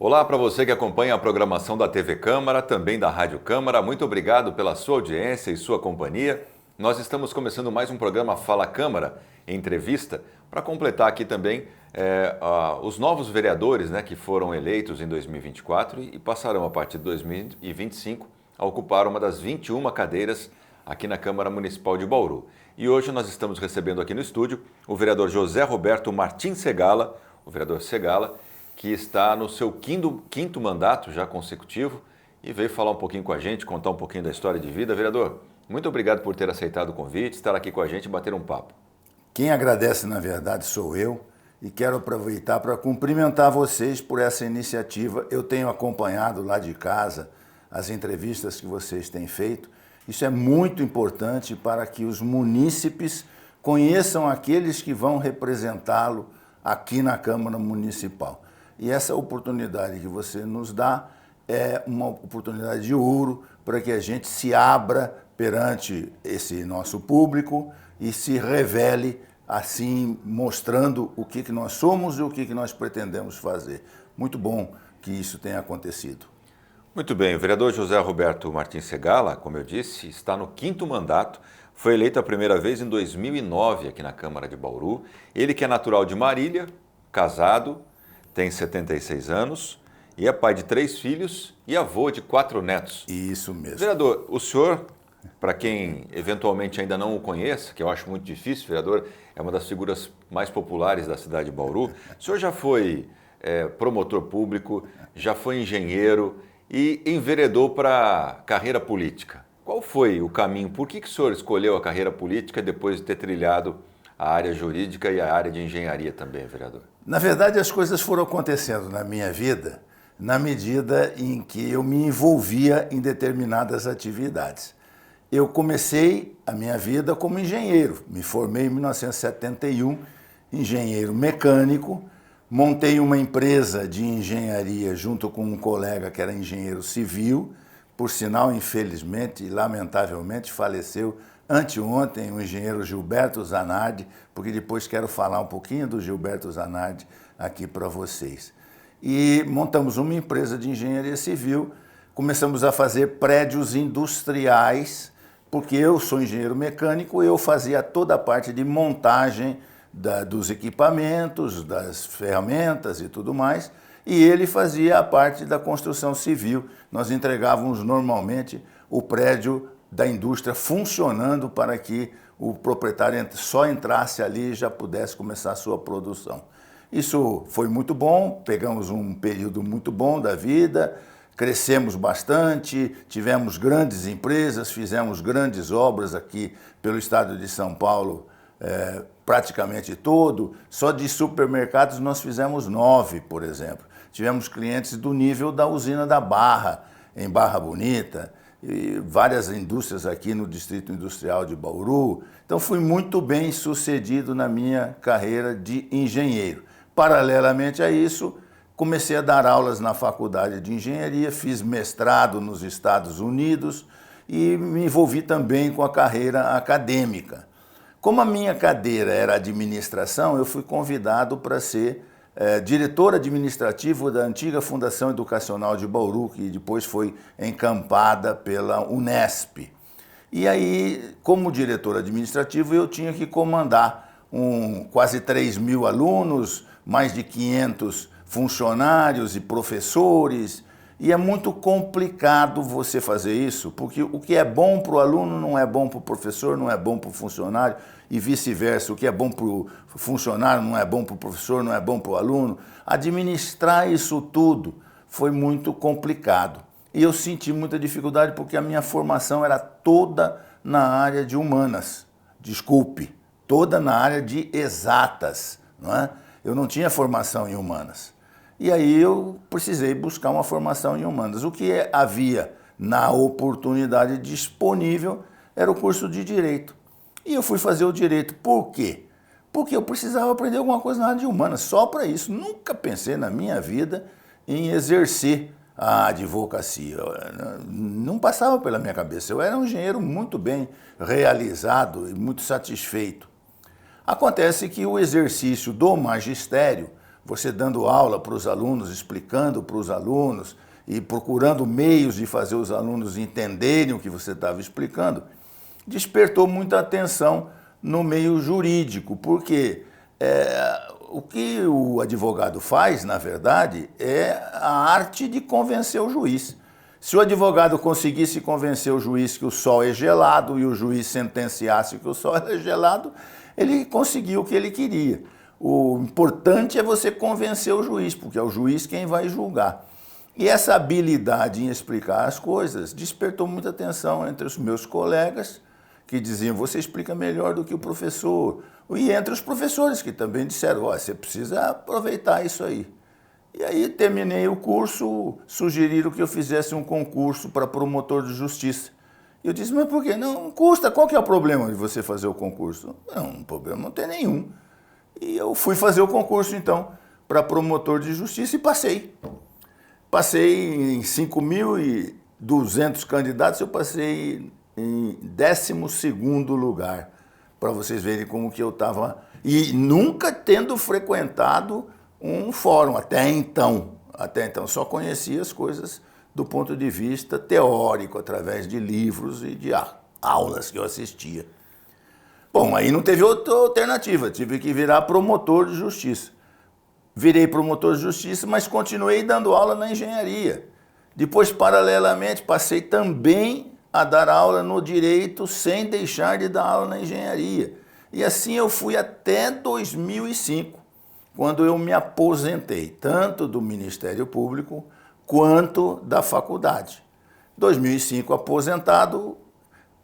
Olá para você que acompanha a programação da TV Câmara, também da Rádio Câmara. Muito obrigado pela sua audiência e sua companhia. Nós estamos começando mais um programa Fala Câmara, entrevista, para completar aqui também os novos vereadores, que foram eleitos em 2024 e passarão a partir de 2025 a ocupar uma das 21 cadeiras aqui na Câmara Municipal de Bauru. E hoje nós estamos recebendo aqui no estúdio o vereador José Roberto Martins Segala, o vereador Segala, que está no seu quinto mandato já consecutivo e veio falar um pouquinho com a gente, contar um pouquinho da história de vida. Vereador, muito obrigado por ter aceitado o convite, estar aqui com a gente e bater um papo. Quem agradece, na verdade, sou eu e quero aproveitar para cumprimentar vocês por essa iniciativa. Eu tenho acompanhado lá de casa as entrevistas que vocês têm feito. Isso é muito importante para que os munícipes conheçam aqueles que vão representá-lo aqui na Câmara Municipal. E essa oportunidade que você nos dá é uma oportunidade de ouro para que a gente se abra perante esse nosso público e se revele assim, mostrando o que nós somos e o que nós pretendemos fazer. Muito bom que isso tenha acontecido. Muito bem, o vereador José Roberto Martins Segala, como eu disse, está no quinto mandato, foi eleito a primeira vez em 2009 aqui na Câmara de Bauru. Ele que é natural de Marília, casado, tem 76 anos e é pai de 3 filhos e avô de 4 netos. Isso mesmo. Vereador, o senhor, para quem eventualmente ainda não o conheça, que eu acho muito difícil, vereador, é uma das figuras mais populares da cidade de Bauru. O senhor já foi promotor público, já foi engenheiro e enveredou para a carreira política. Qual foi o caminho? Por que o senhor escolheu a carreira política depois de ter trilhado a área jurídica e a área de engenharia também, vereador? Na verdade, as coisas foram acontecendo na minha vida na medida em que eu me envolvia em determinadas atividades. Eu comecei a minha vida como engenheiro. Me formei em 1971, engenheiro mecânico. Montei uma empresa de engenharia junto com um colega que era engenheiro civil. Por sinal, infelizmente e lamentavelmente, faleceu anteontem o engenheiro Gilberto Zanardi, porque depois quero falar um pouquinho do Gilberto Zanardi aqui para vocês. E montamos uma empresa de engenharia civil, começamos a fazer prédios industriais, porque eu sou engenheiro mecânico, eu fazia toda a parte de montagem dos equipamentos, das ferramentas e tudo mais, e ele fazia a parte da construção civil. Nós entregávamos normalmente o prédio da indústria funcionando para que o proprietário só entrasse ali e já pudesse começar a sua produção. Isso foi muito bom, pegamos um período muito bom da vida, crescemos bastante, tivemos grandes empresas, fizemos grandes obras aqui pelo estado de São Paulo, praticamente todo. Só de supermercados nós fizemos 9, por exemplo. Tivemos clientes do nível da usina da Barra, em Barra Bonita, e várias indústrias aqui no Distrito Industrial de Bauru. Então fui muito bem sucedido na minha carreira de engenheiro. Paralelamente a isso, comecei a dar aulas na faculdade de engenharia, fiz mestrado nos Estados Unidos e me envolvi também com a carreira acadêmica. Como a minha cadeira era administração, eu fui convidado para ser diretor administrativo da antiga Fundação Educacional de Bauru, que depois foi encampada pela Unesp. E aí, como diretor administrativo, eu tinha que comandar quase 3.000 alunos, mais de 500 funcionários e professores. E é muito complicado você fazer isso, porque o que é bom para o aluno não é bom para o professor, não é bom para o funcionário, e vice-versa. O que é bom para o funcionário não é bom para o professor, não é bom para o aluno. Administrar isso tudo foi muito complicado. E eu senti muita dificuldade porque a minha formação era toda na área de humanas. Desculpe, toda na área de exatas, não é? Eu não tinha formação em humanas. E aí eu precisei buscar uma formação em humanas. O que havia na oportunidade disponível era o curso de Direito. E eu fui fazer o Direito. Por quê? Porque eu precisava aprender alguma coisa na área de humanas, só para isso. Nunca pensei na minha vida em exercer a advocacia. Não passava pela minha cabeça. Eu era um engenheiro muito bem realizado e muito satisfeito. Acontece que o exercício do magistério você dando aula para os alunos, explicando para os alunos e procurando meios de fazer os alunos entenderem o que você estava explicando, despertou muita atenção no meio jurídico, porque o que o advogado faz, na verdade, é a arte de convencer o juiz. Se o advogado conseguisse convencer o juiz que o sol é gelado e o juiz sentenciasse que o sol é gelado, ele conseguiu o que ele queria. O importante é você convencer o juiz, porque é o juiz quem vai julgar. E essa habilidade em explicar as coisas despertou muita atenção entre os meus colegas, que diziam, você explica melhor do que o professor. E entre os professores, que também disseram, você precisa aproveitar isso aí. E aí terminei o curso, sugeriram que eu fizesse um concurso para promotor de justiça. E eu disse, mas por quê? Não custa, qual que é o problema de você fazer o concurso? Não, problema não tem nenhum. E eu fui fazer o concurso, então, para promotor de justiça e passei. Passei em 5.200 candidatos, eu passei em 12º lugar, para vocês verem como que eu estava. E nunca tendo frequentado um fórum, até então. Só conhecia as coisas do ponto de vista teórico, através de livros e de aulas que eu assistia. Bom, aí não teve outra alternativa, tive que virar promotor de justiça. Virei promotor de justiça, mas continuei dando aula na engenharia. Depois, paralelamente, passei também a dar aula no direito, sem deixar de dar aula na engenharia. E assim eu fui até 2005, quando eu me aposentei, tanto do Ministério Público quanto da faculdade. 2005 aposentado,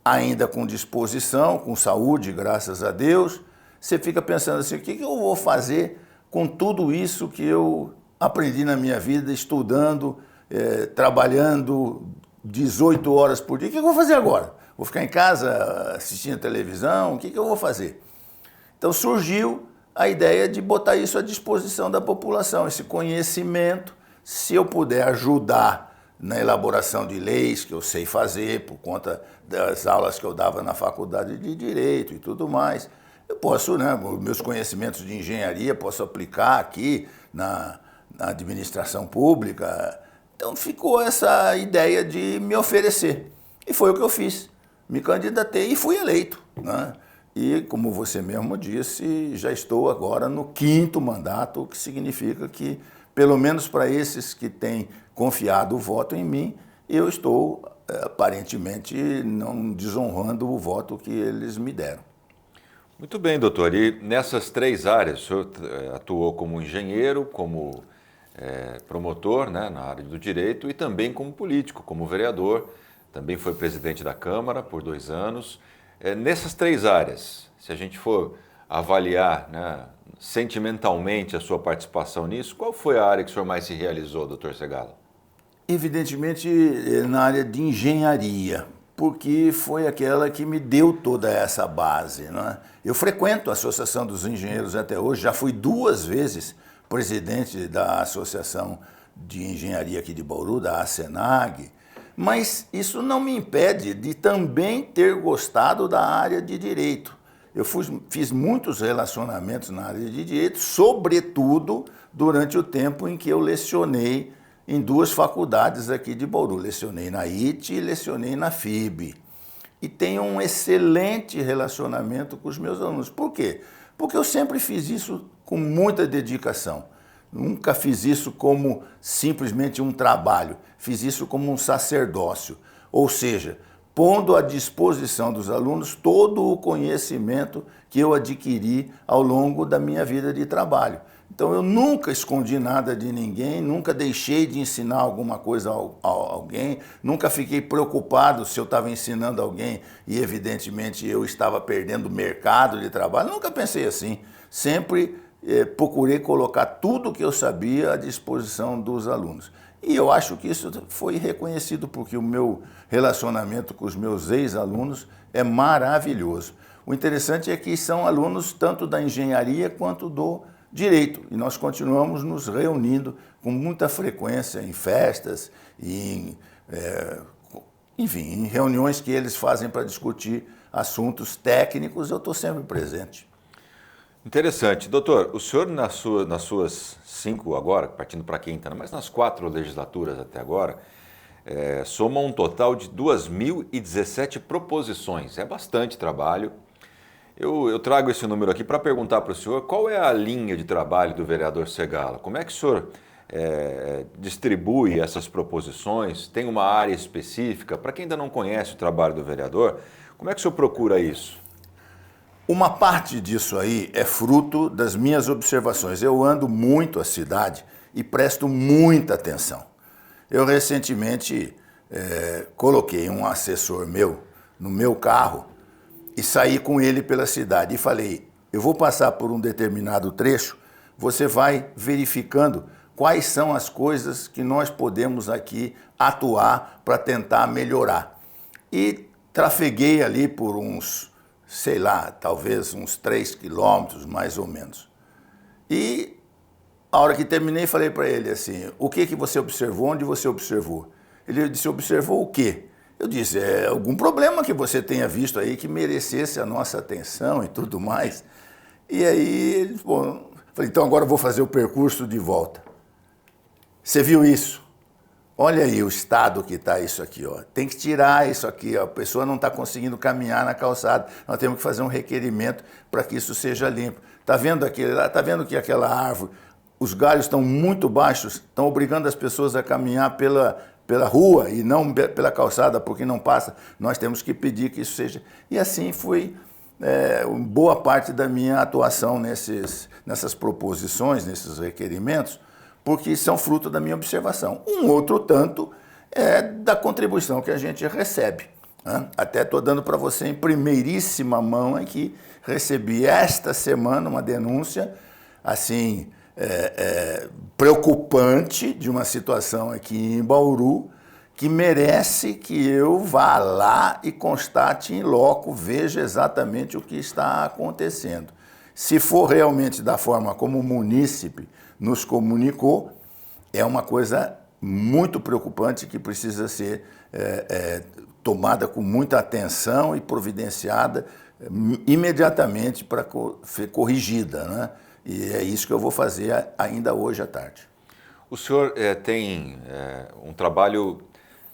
ainda com disposição, com saúde, graças a Deus, você fica pensando assim, o que eu vou fazer com tudo isso que eu aprendi na minha vida, estudando, trabalhando 18 horas por dia, o que eu vou fazer agora? Vou ficar em casa assistindo televisão? O que eu vou fazer? Então surgiu a ideia de botar isso à disposição da população, esse conhecimento, se eu puder ajudar na elaboração de leis que eu sei fazer, por conta das aulas que eu dava na faculdade de Direito e tudo mais, eu posso, meus conhecimentos de engenharia, posso aplicar aqui na administração pública. Então ficou essa ideia de me oferecer. E foi o que eu fiz. Me candidatei e fui eleito, né? E, como você mesmo disse, já estou agora no 5º mandato, o que significa que, pelo menos para esses que têm confiado o voto em mim, eu estou, aparentemente, não desonrando o voto que eles me deram. Muito bem, doutor. E nessas 3 áreas, o senhor atuou como engenheiro, como promotor, né, na área do direito, e também como político, como vereador. Também foi presidente da Câmara por 2 anos. Nessas 3 áreas, se a gente for avaliar, né, sentimentalmente a sua participação nisso, qual foi a área que o senhor mais se realizou, doutor Segalo? Evidentemente na área de engenharia, porque foi aquela que me deu toda essa base, né? Eu frequento a Associação dos Engenheiros até hoje, já fui 2 vezes presidente da Associação de Engenharia aqui de Bauru, da ASENAG, mas isso não me impede de também ter gostado da área de direito. Eu fiz muitos relacionamentos na área de direito, sobretudo durante o tempo em que eu lecionei em 2 faculdades aqui de Bauru. Lecionei na IT e lecionei na FIB. E tenho um excelente relacionamento com os meus alunos. Por quê? Porque eu sempre fiz isso com muita dedicação. Nunca fiz isso como simplesmente um trabalho, fiz isso como um sacerdócio, ou seja, pondo à disposição dos alunos todo o conhecimento que eu adquiri ao longo da minha vida de trabalho. Então eu nunca escondi nada de ninguém, nunca deixei de ensinar alguma coisa a alguém, nunca fiquei preocupado se eu estava ensinando alguém e evidentemente eu estava perdendo o mercado de trabalho, nunca pensei assim, sempre procurei colocar tudo o que eu sabia à disposição dos alunos. E eu acho que isso foi reconhecido porque o meu relacionamento com os meus ex-alunos é maravilhoso. O interessante é que são alunos tanto da engenharia quanto do direito. E nós continuamos nos reunindo com muita frequência em festas e em reuniões que eles fazem para discutir assuntos técnicos, eu estou sempre presente. Interessante. Doutor, o senhor nas suas 5 agora, partindo para a quinta, né, mas nas 4 legislaturas até agora, soma um total de 2.017 proposições. É bastante trabalho. Eu trago esse número aqui para perguntar para o senhor qual é a linha de trabalho do vereador Segala. Como é que o senhor distribui essas proposições? Tem uma área específica? Para quem ainda não conhece o trabalho do vereador, como é que o senhor procura isso? Uma parte disso aí é fruto das minhas observações. Eu ando muito a cidade e presto muita atenção. Eu recentemente coloquei um assessor meu no meu carro e saí com ele pela cidade e falei, eu vou passar por um determinado trecho, você vai verificando quais são as coisas que nós podemos aqui atuar para tentar melhorar. E trafeguei ali por uns, sei lá, talvez uns 3 quilômetros, mais ou menos. E a hora que terminei, falei para ele assim, o que você observou, onde você observou? Ele disse, observou o quê? Eu disse, algum problema que você tenha visto aí que merecesse a nossa atenção e tudo mais. E aí, ele, bom, falei, então agora eu vou fazer o percurso de volta. Você viu isso? Olha aí o estado que está isso aqui, ó. Tem que tirar isso aqui, ó. A pessoa não está conseguindo caminhar na calçada. Nós temos que fazer um requerimento para que isso seja limpo. Está vendo aquele lá? Está vendo que aquela árvore, os galhos estão muito baixos, estão obrigando as pessoas a caminhar pela rua e não pela calçada, porque não passa. Nós temos que pedir que isso seja. E assim foi boa parte da minha atuação nessas proposições, nesses requerimentos, porque são fruto da minha observação. Um outro tanto é da contribuição que a gente recebe, né? Até estou dando para você em primeiríssima mão aqui, recebi esta semana uma denúncia, assim, preocupante de uma situação aqui em Bauru, que merece que eu vá lá e constate em loco, veja exatamente o que está acontecendo. Se for realmente da forma como o munícipe nos comunicou, é uma coisa muito preocupante que precisa ser tomada com muita atenção e providenciada imediatamente para ser corrigida, né? E é isso que eu vou fazer ainda hoje à tarde. O senhor tem um trabalho,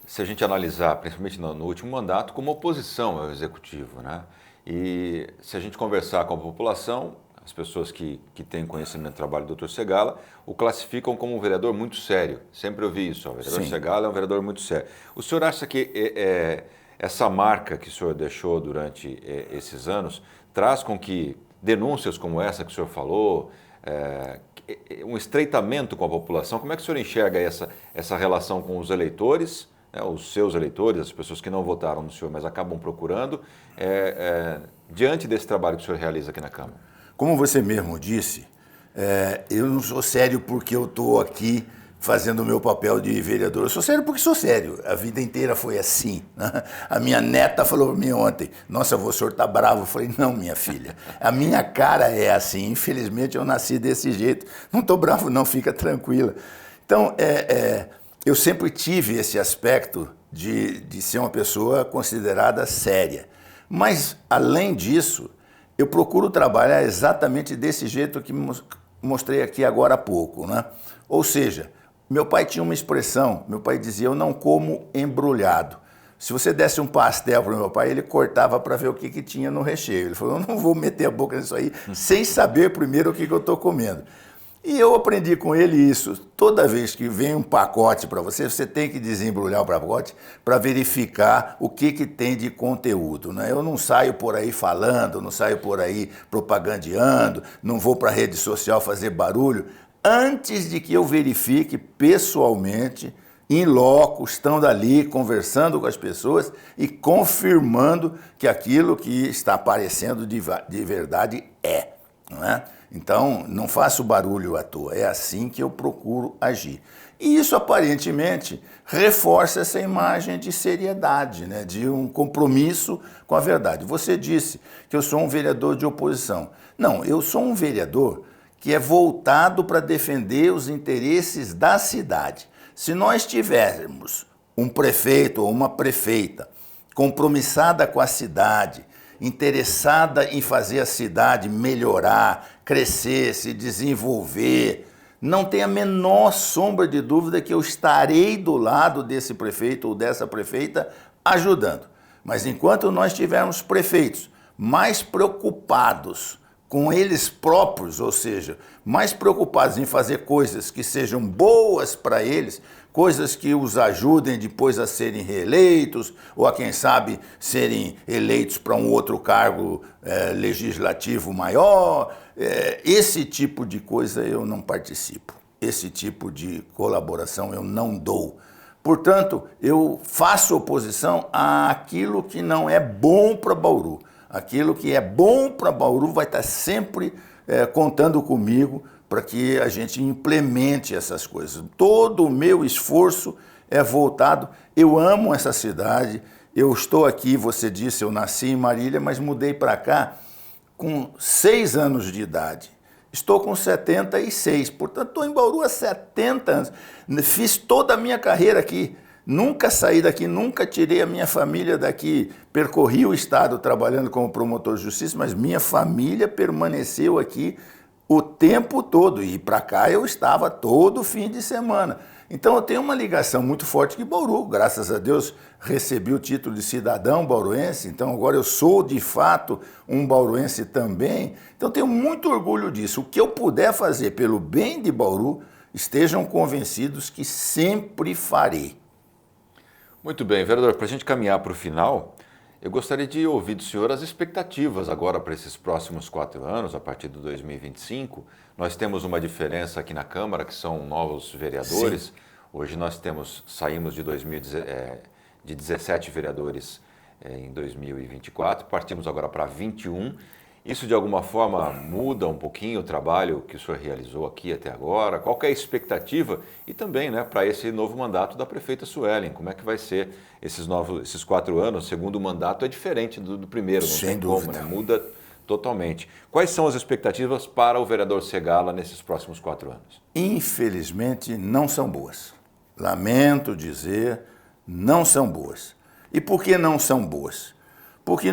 se a gente analisar, principalmente no último mandato, como oposição ao executivo, né? E se a gente conversar com a população, as pessoas que têm conhecimento do trabalho do Dr. Segala o classificam como um vereador muito sério. Sempre ouvi isso, o vereador Sim. Segala é um vereador muito sério. O senhor acha que essa marca que o senhor deixou durante esses anos traz com que denúncias como essa que o senhor falou, um estreitamento com a população, como é que o senhor enxerga essa relação com os eleitores, né, os seus eleitores, as pessoas que não votaram no senhor, mas acabam procurando, diante desse trabalho que o senhor realiza aqui na Câmara? Como você mesmo disse, eu não sou sério porque eu estou aqui fazendo o meu papel de vereador. Eu sou sério porque sou sério. A vida inteira foi assim, né? A minha neta falou para mim ontem, nossa, o senhor está bravo. Eu falei, não, minha filha, a minha cara é assim. Infelizmente eu nasci desse jeito. Não estou bravo não, fica tranquila. Então, eu sempre tive esse aspecto de ser uma pessoa considerada séria. Mas, além disso, eu procuro trabalhar exatamente desse jeito que mostrei aqui agora há pouco, né? Ou seja, meu pai tinha uma expressão, meu pai dizia, eu não como embrulhado. Se você desse um pastel para o meu pai, ele cortava para ver o que tinha no recheio. Ele falou, eu não vou meter a boca nisso aí sem saber primeiro o que eu estou comendo. E eu aprendi com ele isso. Toda vez que vem um pacote para você, você tem que desembrulhar o pacote para verificar o que tem de conteúdo, né? Eu não saio por aí falando, não saio por aí propagandeando, não vou para a rede social fazer barulho, antes de que eu verifique pessoalmente, em loco, estando ali, conversando com as pessoas e confirmando que aquilo que está aparecendo de verdade não é? Então, não faço barulho à toa, é assim que eu procuro agir. E isso, aparentemente, reforça essa imagem de seriedade, né? De um compromisso com a verdade. Você disse que eu sou um vereador de oposição. Não, eu sou um vereador que é voltado para defender os interesses da cidade. Se nós tivermos um prefeito ou uma prefeita compromissada com a cidade, interessada em fazer a cidade melhorar, crescer, se desenvolver, não tem a menor sombra de dúvida que eu estarei do lado desse prefeito ou dessa prefeita ajudando. Mas enquanto nós tivermos prefeitos mais preocupados com eles próprios, ou seja, mais preocupados em fazer coisas que sejam boas para eles, coisas que os ajudem depois a serem reeleitos ou a, quem sabe, serem eleitos para um outro cargo legislativo maior, esse tipo de coisa eu não participo, esse tipo de colaboração eu não dou. Portanto, eu faço oposição àquilo que não é bom para Bauru. Aquilo que é bom para Bauru vai estar sempre contando comigo para que a gente implemente essas coisas. Todo o meu esforço é voltado. Eu amo essa cidade, eu estou aqui, você disse, eu nasci em Marília, mas mudei para cá com 6 anos de idade. Estou com 76, portanto, estou em Bauru há 70 anos. Fiz toda a minha carreira aqui. Nunca saí daqui, nunca tirei a minha família daqui. Percorri o estado trabalhando como promotor de justiça, mas minha família permaneceu aqui o tempo todo. E para cá eu estava todo fim de semana. Então eu tenho uma ligação muito forte com Bauru. Graças a Deus recebi o título de cidadão bauruense. Então agora eu sou de fato um bauruense também. Então tenho muito orgulho disso. O que eu puder fazer pelo bem de Bauru, estejam convencidos que sempre farei. Muito bem, vereador, para a gente caminhar para o final, eu gostaria de ouvir do senhor as expectativas agora para esses próximos 4 anos, a partir de 2025. Nós temos uma diferença aqui na Câmara, que são novos vereadores. Sim. Hoje nós saímos de 17 vereadores em 2024, partimos agora para 21. Isso, de alguma forma, muda um pouquinho o trabalho que o senhor realizou aqui até agora? Qual que é a expectativa? E também, né, para esse novo mandato da prefeita Suelen, como é que vai ser esses 4 anos? O segundo mandato é diferente do primeiro, não tem como, né? Muda totalmente. Quais são as expectativas para o vereador Segala nesses próximos 4 anos? Infelizmente, não são boas. Lamento dizer, não são boas. E por que não são boas? Porque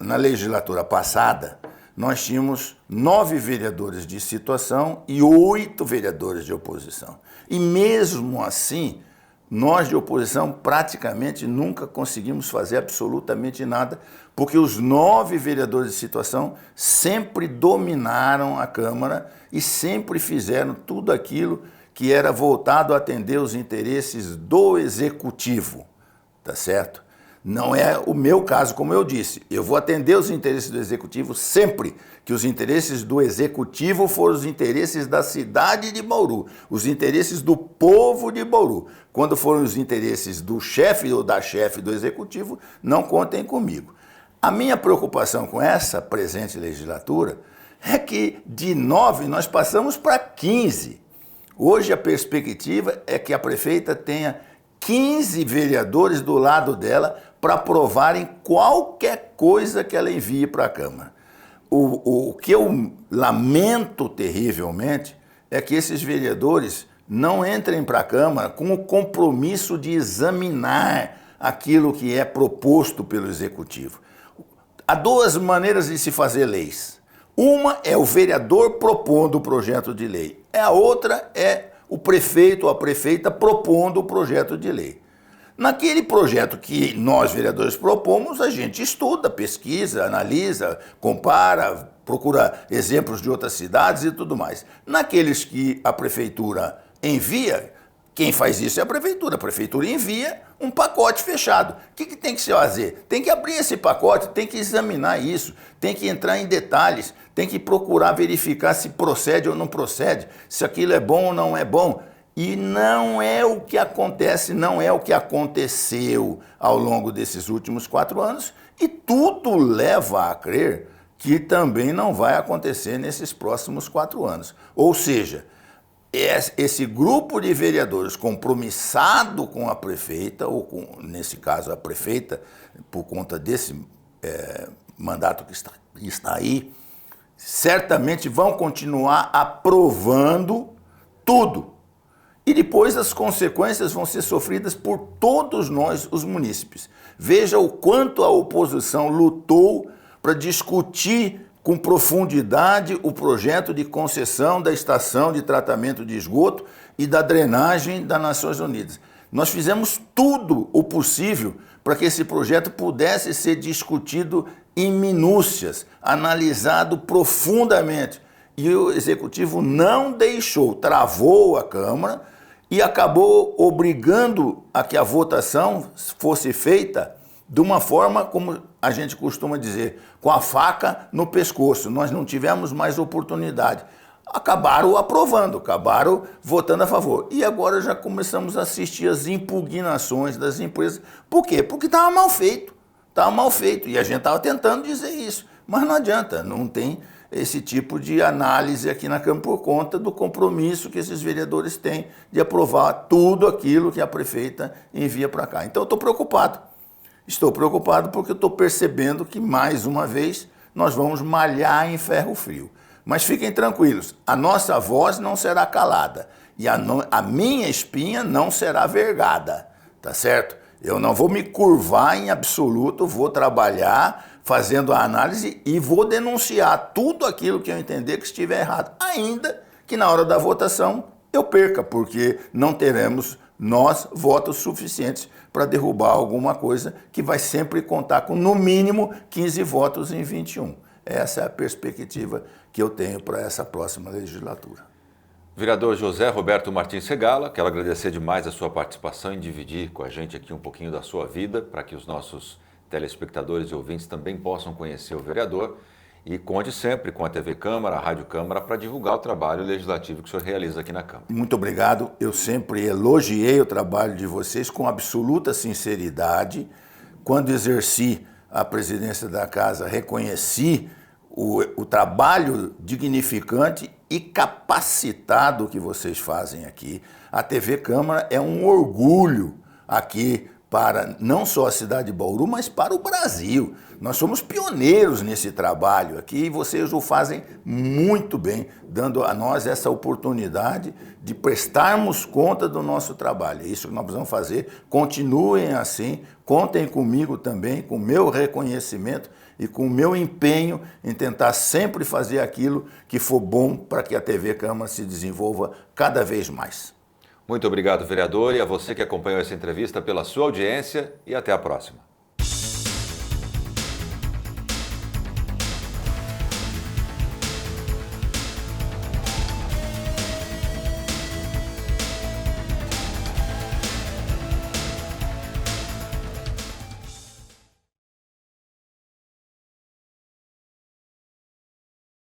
na legislatura passada, nós tínhamos 9 vereadores de situação e 8 vereadores de oposição. E mesmo assim, nós de oposição praticamente nunca conseguimos fazer absolutamente nada, porque os 9 vereadores de situação sempre dominaram a Câmara e sempre fizeram tudo aquilo que era voltado a atender os interesses do Executivo, tá certo? Não é o meu caso, como eu disse. Eu vou atender os interesses do Executivo sempre que os interesses do Executivo forem os interesses da cidade de Bauru, os interesses do povo de Bauru. Quando forem os interesses do chefe ou da chefe do Executivo, não contem comigo. A minha preocupação com essa presente legislatura é que de 9 nós passamos para 15. Hoje a perspectiva é que a prefeita tenha 15 vereadores do lado dela para aprovarem qualquer coisa que ela envie para a Câmara. O que eu lamento terrivelmente é que esses vereadores não entrem para a Câmara com o compromisso de examinar aquilo que é proposto pelo Executivo. Há 2 maneiras de se fazer leis. Uma é o vereador propondo o projeto de lei. A outra é o prefeito ou a prefeita propondo o projeto de lei. Naquele projeto que nós, vereadores, propomos, a gente estuda, pesquisa, analisa, compara, procura exemplos de outras cidades e tudo mais. Naqueles que a prefeitura envia, quem faz isso é a prefeitura envia um pacote fechado. O que tem que se fazer? Tem que abrir esse pacote, tem que examinar isso, tem que entrar em detalhes, tem que procurar verificar se procede ou não procede, se aquilo é bom ou não é bom. E não é o que acontece, não é o que aconteceu ao longo desses últimos 4 anos, e tudo leva a crer que também não vai acontecer nesses próximos 4 anos. Ou seja, esse grupo de vereadores compromissado com a prefeita, ou nesse caso a prefeita, por conta desse mandato que está aí, certamente vão continuar aprovando tudo. E depois as consequências vão ser sofridas por todos nós, os munícipes. Veja o quanto a oposição lutou para discutir com profundidade o projeto de concessão da estação de tratamento de esgoto e da drenagem das Nações Unidas. Nós fizemos tudo o possível para que esse projeto pudesse ser discutido em minúcias, analisado profundamente. E o Executivo não deixou, travou a Câmara e acabou obrigando a que a votação fosse feita de uma forma, como a gente costuma dizer, com a faca no pescoço. Nós não tivemos mais oportunidade. Acabaram aprovando, acabaram votando a favor. E agora já começamos a assistir as impugnações das empresas. Por quê? Porque estava mal feito. Estava mal feito. E a gente estava tentando dizer isso. Mas não adianta, não tem esse tipo de análise aqui na Câmara por conta do compromisso que esses vereadores têm de aprovar tudo aquilo que a prefeita envia para cá. Então eu estou preocupado. Estou preocupado porque eu estou percebendo que, mais uma vez, nós vamos malhar em ferro frio. Mas fiquem tranquilos, a nossa voz não será calada e a minha espinha não será vergada, tá certo? Eu não vou me curvar em absoluto, vou trabalhar fazendo a análise e vou denunciar tudo aquilo que eu entender que estiver errado, ainda que na hora da votação eu perca, porque não teremos nós votos suficientes para derrubar alguma coisa que vai sempre contar com, no mínimo, 15 votos em 21. Essa é a perspectiva que eu tenho para essa próxima legislatura. Vereador José Roberto Martins Segala, quero agradecer demais a sua participação e dividir com a gente aqui um pouquinho da sua vida, para que os nossos telespectadores e ouvintes também possam conhecer o vereador. E conte sempre com a TV Câmara, a Rádio Câmara, para divulgar o trabalho legislativo que o senhor realiza aqui na Câmara. Muito obrigado. Eu sempre elogiei o trabalho de vocês com absoluta sinceridade. Quando exerci a presidência da Casa, reconheci o trabalho dignificante e capacitado que vocês fazem aqui. A TV Câmara é um orgulho aqui para não só a cidade de Bauru, mas para o Brasil. Nós somos pioneiros nesse trabalho aqui e vocês o fazem muito bem, dando a nós essa oportunidade de prestarmos conta do nosso trabalho. É isso que nós precisamos fazer. Continuem assim, contem comigo também, com o meu reconhecimento e com o meu empenho em tentar sempre fazer aquilo que for bom para que a TV Câmara se desenvolva cada vez mais. Muito obrigado, vereador, e a você que acompanhou essa entrevista pela sua audiência e até a próxima.